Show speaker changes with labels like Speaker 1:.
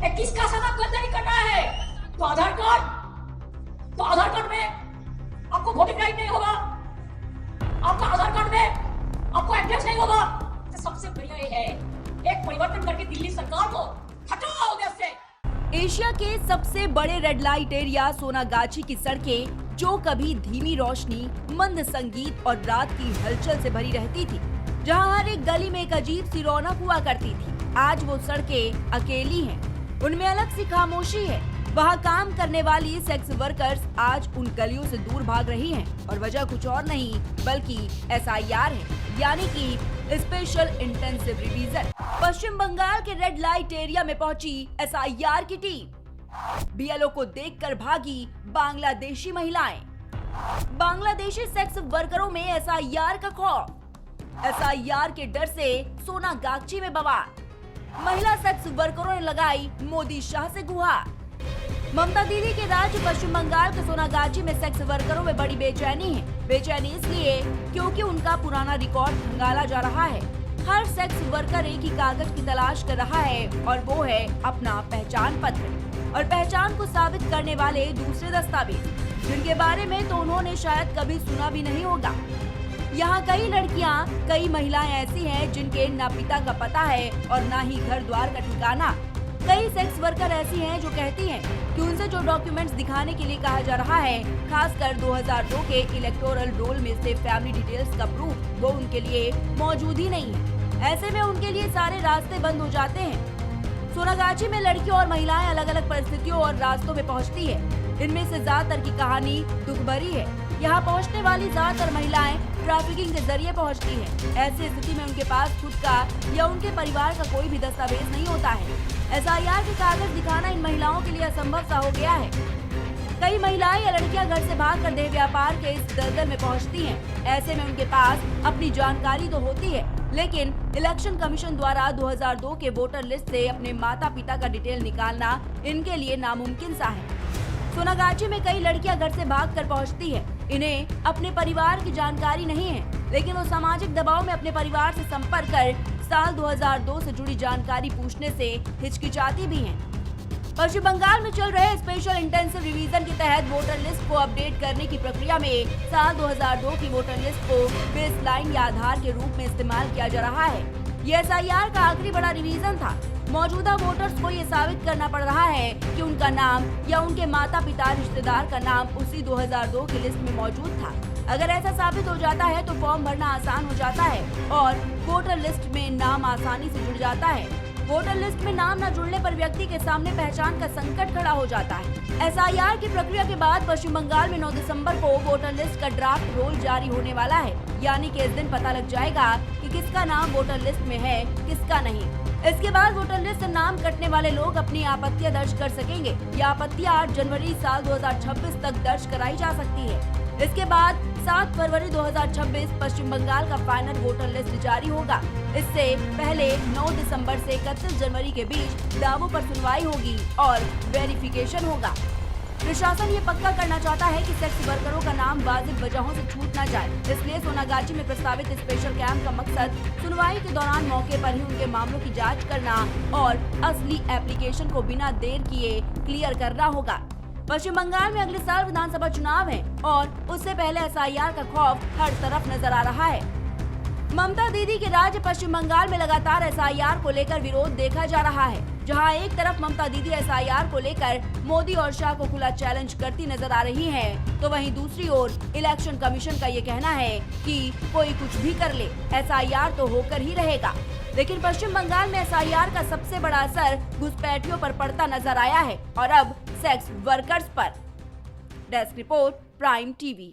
Speaker 1: किसका साथ गद्दारी कर रहा है? तो आधार कार्ड में आपको वोटिंग राइट नहीं होगा, आपका आधार कार्ड में आपको एड्रेस नहीं होगा। तो सबसे बढ़िया ये है एक परिवर्तन करके दिल्ली सरकार को हटाओ देश से।
Speaker 2: एशिया के सबसे बड़े रेड लाइट एरिया सोनागाछी की सड़कें जो कभी धीमी रोशनी, मंद संगीत और रात की हलचल से भरी रहती थी, जहां हर एक गली में एक अजीब सी रौनक हुआ करती थी, आज वो सड़कें अकेली हैं। उनमें अलग सी खामोशी है। वहाँ काम करने वाली सेक्स वर्कर्स आज उन गलियों से दूर भाग रही हैं और वजह कुछ और नहीं बल्कि SIR है, यानी कि स्पेशल इंटेंसिव रिवीजन। पश्चिम बंगाल के रेड लाइट एरिया में पहुंची SIR की टीम। BLO को देखकर भागी बांग्लादेशी महिलाएं। बांग्लादेशी सेक्स वर्करों में SIR का खौफ। SIR के डर से सोनागाछी में बवाल। महिला सेक्स वर्करों ने लगाई मोदी शाह से गुहार। ममता दीदी के राज्य पश्चिम बंगाल के सोनागाछी में सेक्स वर्करों में बड़ी बेचैनी है। बेचैनी इसलिए क्योंकि उनका पुराना रिकॉर्ड खंगाला जा रहा है। हर सेक्स वर्कर एक ही कागज की तलाश कर रहा है और वो है अपना पहचान पत्र और पहचान को साबित करने वाले दूसरे दस्तावेज, जिनके बारे में तो उन्होंने शायद कभी सुना भी नहीं होगा। यहाँ कई लड़कियाँ, कई महिलाएं ऐसी हैं जिनके ना पिता का पता है और ना ही घर द्वार का ठिकाना। कई सेक्स वर्कर ऐसी हैं जो कहती हैं कि उनसे जो डॉक्यूमेंट्स दिखाने के लिए कहा जा रहा है, खासकर 2002 के इलेक्टोरल रोल में से फैमिली डिटेल्स का प्रूफ, वो उनके लिए मौजूद ही नहीं है। ऐसे में उनके लिए सारे रास्ते बंद हो जाते हैं। सोनागाछी में लड़कियों और महिलाएं अलग अलग परिस्थितियों और रास्तों में पहुँचती है। इनमें से ज्यादातर की कहानी दुख भरी है। यहाँ पहुँचने वाली ज्यादातर महिलाएं ट्रैफिकिंग के जरिए पहुँचती हैं। ऐसी स्थिति में उनके पास खुद का या उनके परिवार का कोई भी दस्तावेज नहीं होता है। SIR के कागज दिखाना इन महिलाओं के लिए असंभव सा हो गया है। कई महिलाएं या लड़कियां घर से भागकर देह व्यापार के इस दलदल में पहुंचती हैं। ऐसे में उनके पास अपनी जानकारी तो होती है, लेकिन इलेक्शन कमीशन द्वारा 2002 के वोटर लिस्ट से अपने माता पिता का डिटेल निकालना इनके लिए नामुमकिन सा है। सोनागाछी में कई लड़कियां घर से भागकर पहुंचती है। इन्हें अपने परिवार की जानकारी नहीं है, लेकिन वो सामाजिक दबाव में अपने परिवार से संपर्क कर साल 2002 से जुड़ी जानकारी पूछने से हिचकिचाती भी हैं। पश्चिम बंगाल में चल रहे स्पेशल इंटेंसिव रिवीजन के तहत वोटर लिस्ट को अपडेट करने की प्रक्रिया में साल 2002 की वोटर लिस्ट को बेसलाइन या आधार के रूप में इस्तेमाल किया जा रहा है। ये SIR का आखिरी बड़ा रिवीजन था। मौजूदा वोटर्स को ये साबित करना पड़ रहा है कि उनका नाम या उनके माता पिता रिश्तेदार का नाम उसी 2002 की लिस्ट में मौजूद था। अगर ऐसा साबित हो जाता है तो फॉर्म भरना आसान हो जाता है और वोटर लिस्ट में नाम आसानी से जुड़ जाता है। वोटर लिस्ट में नाम न जुड़ने पर व्यक्ति के सामने पहचान का संकट खड़ा हो जाता है। SIR की प्रक्रिया के बाद पश्चिम बंगाल में 9 दिसंबर को वोटर लिस्ट का ड्राफ्ट रोल जारी होने वाला है, यानी कि इस दिन पता लग जाएगा कि किसका नाम वोटर लिस्ट में है, किसका नहीं। इसके बाद वोटर लिस्ट से नाम कटने वाले लोग अपनी आपत्तियां दर्ज कर सकेंगे। यह आपत्तियां 8 जनवरी साल 2026 तक दर्ज कराई जा सकती है। इसके बाद 7 फरवरी 2026 पश्चिम बंगाल का फाइनल वोटर लिस्ट जारी होगा। इससे पहले 9 दिसंबर से 31 जनवरी के बीच दावों पर सुनवाई होगी और वेरिफिकेशन होगा। प्रशासन ये पक्का करना चाहता है कि सेक्स वर्करों का नाम वाजिब वजहों से छूट न जाए। इसलिए सोनागाछी में प्रस्तावित स्पेशल कैंप का मकसद सुनवाई के दौरान मौके पर ही उनके मामलों की जांच करना और असली एप्लीकेशन को बिना देर किए क्लियर करना होगा। पश्चिम बंगाल में अगले साल विधानसभा चुनाव है और उससे पहले SIR का खौफ हर तरफ नजर आ रहा है। ममता दीदी के राज्य पश्चिम बंगाल में लगातार SIR को लेकर विरोध देखा जा रहा है। जहां एक तरफ ममता दीदी SIR को लेकर मोदी और शाह को खुला चैलेंज करती नजर आ रही हैं, तो वहीं दूसरी ओर इलेक्शन कमीशन का ये कहना है कि कोई कुछ भी कर ले, SIR तो होकर ही रहेगा। लेकिन पश्चिम बंगाल में SIR का सबसे बड़ा असर घुसपैठियों पर पड़ता नजर आया है और अब सेक्स वर्कर्स पर। Desk report, prime TV.